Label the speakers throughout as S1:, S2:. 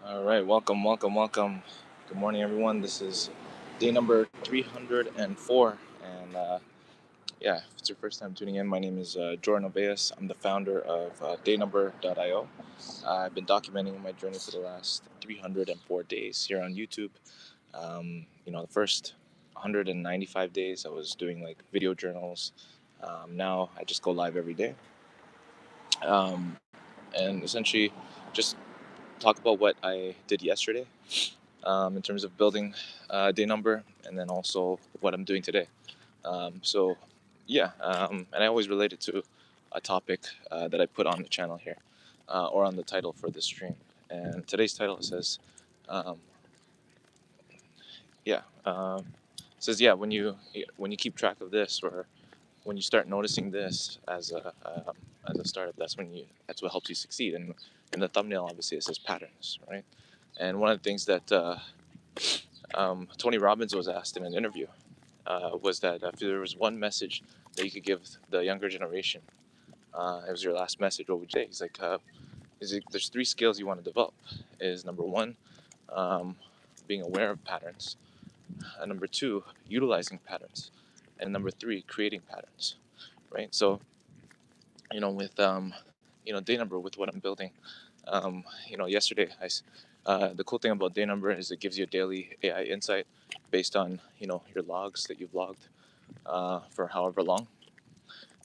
S1: All right, welcome. Good morning, everyone. This is day number 304. And yeah, if it's your first time tuning in, my name is Jordan Obeas. I'm the founder of dayNumber.io. I've been documenting my journey for the last 304 days here on YouTube. The first 195 days, I was doing like video journals. Now I just go live every day. Um, and essentially just talk about what I did yesterday in terms of building day number, and then also what I'm doing today. And I always relate it to a topic that I put on the channel here, or on the title for this stream. And today's title says, um, yeah, says when you keep track of this, or when you start noticing this as a startup, that's what helps you succeed. And in the thumbnail, obviously, it says patterns, right? And one of the things that Tony Robbins was asked in an interview was that if there was one message that you could give the younger generation, it was your last message, what would you say? He's like, there's three skills you want to develop. Is number one, um, being aware of patterns. Number two, utilizing patterns. And number three, creating patterns. Right. So, with day number, with what I'm building, yesterday the cool thing about day number is it gives you a daily AI insight based on your logs that you've logged for however long.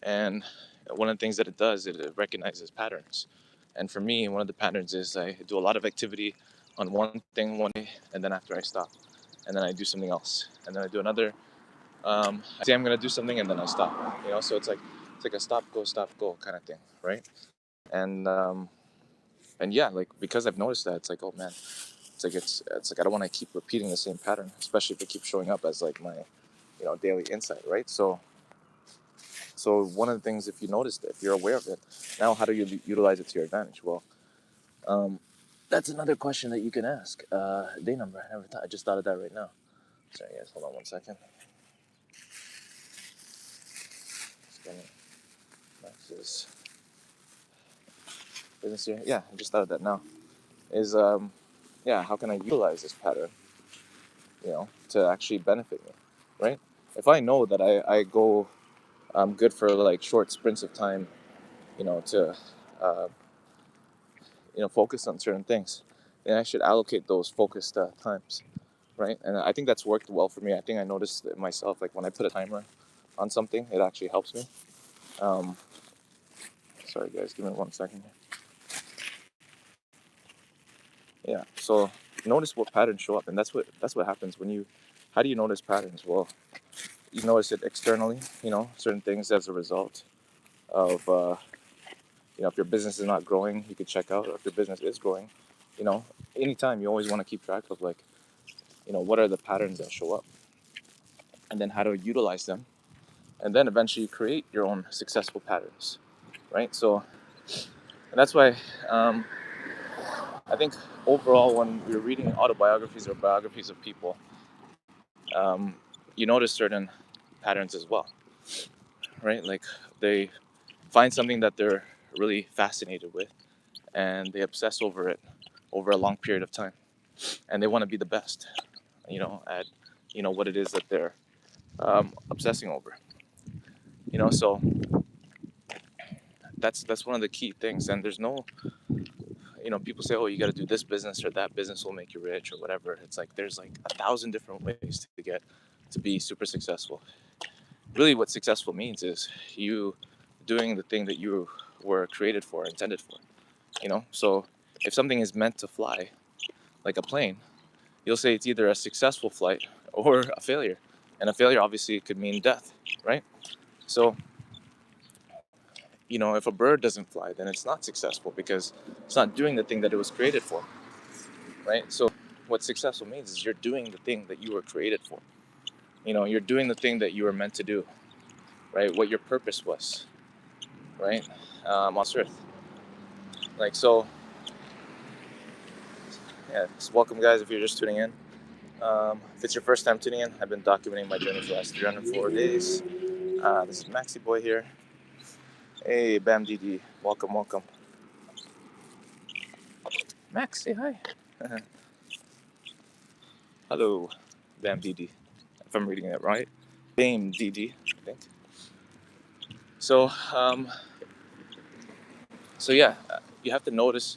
S1: And one of the things that it does, it recognizes patterns. And for me, one of the patterns is I do a lot of activity on one thing one day, and then after I stop, and then I do something else, and then I do another. I say I'm gonna do something, and then I stop. So it's like a stop go kind of thing, right? And and yeah, like because I've noticed that, it's like, oh man, it's like I don't want to keep repeating the same pattern, especially if it keeps showing up as like my daily insight, right? So one of the things, if you notice it, if you're aware of it, now how do you utilize it to your advantage? Well, um, that's another question that you can ask. Day number. I just thought of that right now. Sorry, guys. Hold on one second. Max's business here. Yeah, I just thought of that now. Is yeah, how can I utilize this pattern? To actually benefit me, right? If I know that I go, I'm good for like short sprints of time, to uh, focus on certain things, then I should allocate those focused times, right? And I think that's worked well for me. I think I noticed it myself, like when I put a timer on something, it actually helps me. Um, Sorry, guys, give me 1 second here. Yeah, so notice what patterns show up, and that's what happens when you. How do you notice patterns? Well, you notice it externally. Certain things as a result of if your business is not growing, you could check out. Or if your business is growing, you know, anytime you always want to keep track of like what are the patterns that show up, and then how to utilize them, and then eventually create your own successful patterns, right? So, and that's why um, I think overall, when we're reading autobiographies or biographies of people, um, you notice certain patterns as well, right? Like they find something that they're really fascinated with, and they obsess over it over a long period of time, and they want to be the best, at what it is that they're obsessing over. So that's one of the key things. And there's no, people say, oh, you got to do this business or that business will make you rich or whatever. It's like there's like 1,000 different ways to get to be super successful. Really, what successful means is you doing the thing that you were created for, intended for. So if something is meant to fly, like a plane, you'll say it's either a successful flight or a failure. And a failure obviously could mean death, right? So, if a bird doesn't fly, then it's not successful because it's not doing the thing that it was created for, right? So, what successful means is you're doing the thing that you were created for. You're doing the thing that you were meant to do, right? What your purpose was, right? On this earth. Like, so, yeah, just welcome, guys, if you're just tuning in. If it's your first time tuning in, I've been documenting my journey for the last 304 days. This is Maxi Boy here. Hey, Bam DD, welcome. Max, say hi. Hello, Bam DD. If I'm reading it right, Bam DD, I think. So, so yeah, you have to notice,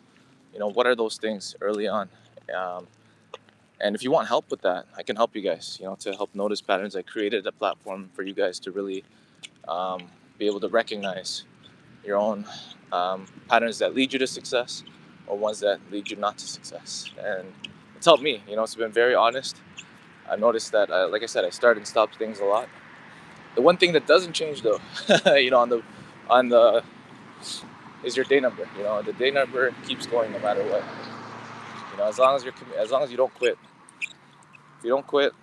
S1: what are those things early on. Um, and if you want help with that, I can help you guys. To help notice patterns. I created a platform for you guys to really um, be able to recognize your own patterns that lead you to success, or ones that lead you not to success. And it's helped me. It's been very honest. I noticed that, like I said, I start and stop things a lot. The one thing that doesn't change, though, on the is your day number. The day number keeps going no matter what. As long as you don't quit. If you don't quit,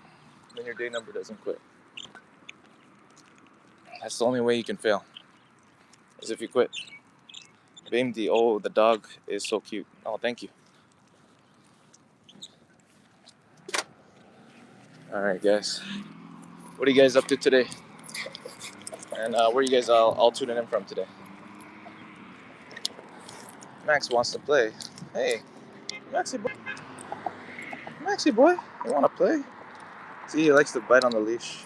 S1: then your day number doesn't quit. That's the only way you can fail, is if you quit. BMD, oh, the dog is so cute. Oh, thank you. All right, guys. What are you guys up to today? And where are you guys all tuning in from today? Max wants to play. Hey, Maxie boy. Maxie boy, you want to play? See, he likes to bite on the leash.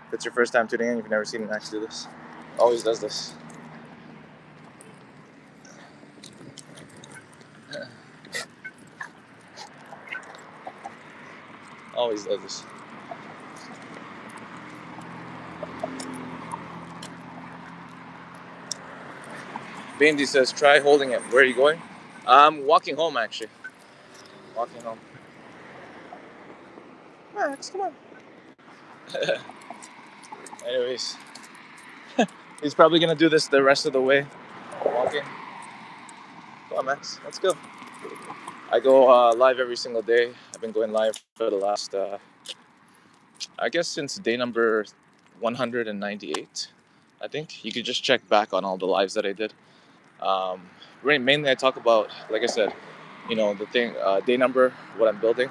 S1: If it's your first time tuning in, you've never seen Max do this. Always does this. Always does this. BMD says, try holding it. Where are you going? I'm walking home, actually. Walking home. Max, come on. Anyways, he's probably going to do this the rest of the way. Walking. Come on, Max. Let's go. I go live every single day. I've been going live for the last, I guess, since day number 198. I think you could just check back on all the lives that I did. Mainly, I talk about, like I said, the thing, day number, what I'm building,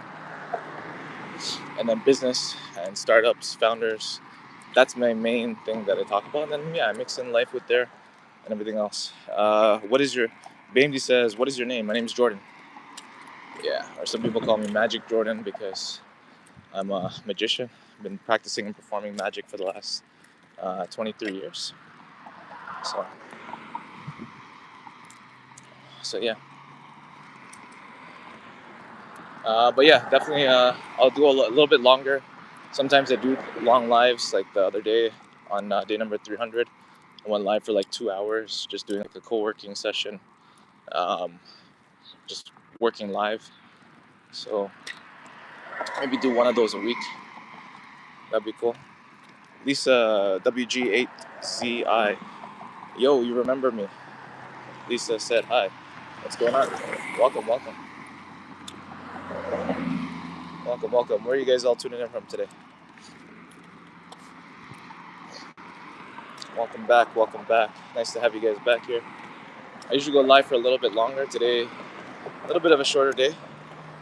S1: and then business and startups, founders. That's my main thing that I talk about. And then, yeah, I mix in life with there and everything else. What is your, BMD says, what is your name? My name is Jordan. Yeah, or some people call me Magic Jordan because I'm a magician. I've been practicing and performing magic for the last 23 years. So yeah. But yeah, definitely I'll do a little bit longer. Sometimes I do long lives, like the other day on day number 300. I went live for like 2 hours, just doing like a co-working session, um, just working live. So maybe do one of those a week. That'd be cool. Lisa WG8ZI. Yo, you remember me? Lisa said hi. What's going on? Welcome, welcome. Welcome, welcome. Where are you guys all tuning in from today? Welcome back, welcome back. Nice to have you guys back here. I usually go live for a little bit longer. Today, a little bit of a shorter day.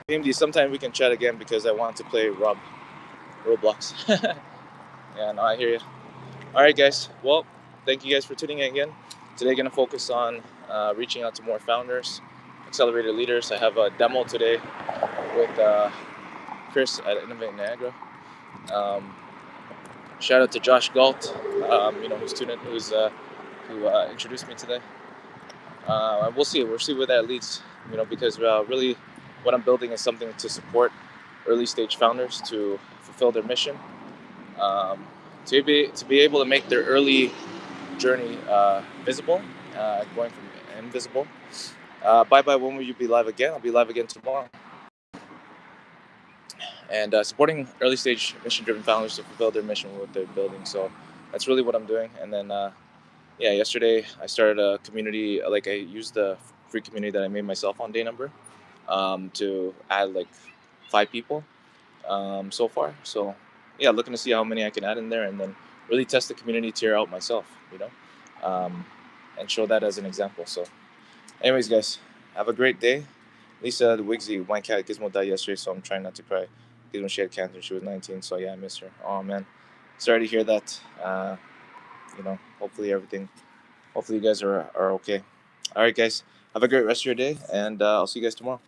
S1: PMD, sometime we can chat again because I want to play Roblox. Yeah, no, I hear you. All right, guys. Well, thank you guys for tuning in again. Today, going to focus on reaching out to more founders, accelerator leaders. I have a demo today with Chris at Innovate Niagara. Shout out to Josh Galt, who introduced me today. We'll see. We'll see where that leads. Because really, what I'm building is something to support early stage founders to fulfill their mission, to be able to make their early journey visible, going from invisible. Bye bye. When will you be live again? I'll be live again tomorrow. And supporting early stage mission driven founders to fulfill their mission with what they're building. So that's really what I'm doing. And then yesterday I started a community. Like I used the free community that I made myself on dayNumber to add like 5 people so far. So yeah, looking to see how many I can add in there, and then really test the community tier out myself, and show that as an example. So anyways, guys, have a great day. Lisa the Wigsy, my cat Gizmo died yesterday, so I'm trying not to cry. Gizmo, she had cancer. She was 19, so yeah, I miss her. Oh man, sorry to hear that. Hopefully hopefully you guys are okay. All right, guys, have a great rest of your day, and I'll see you guys tomorrow.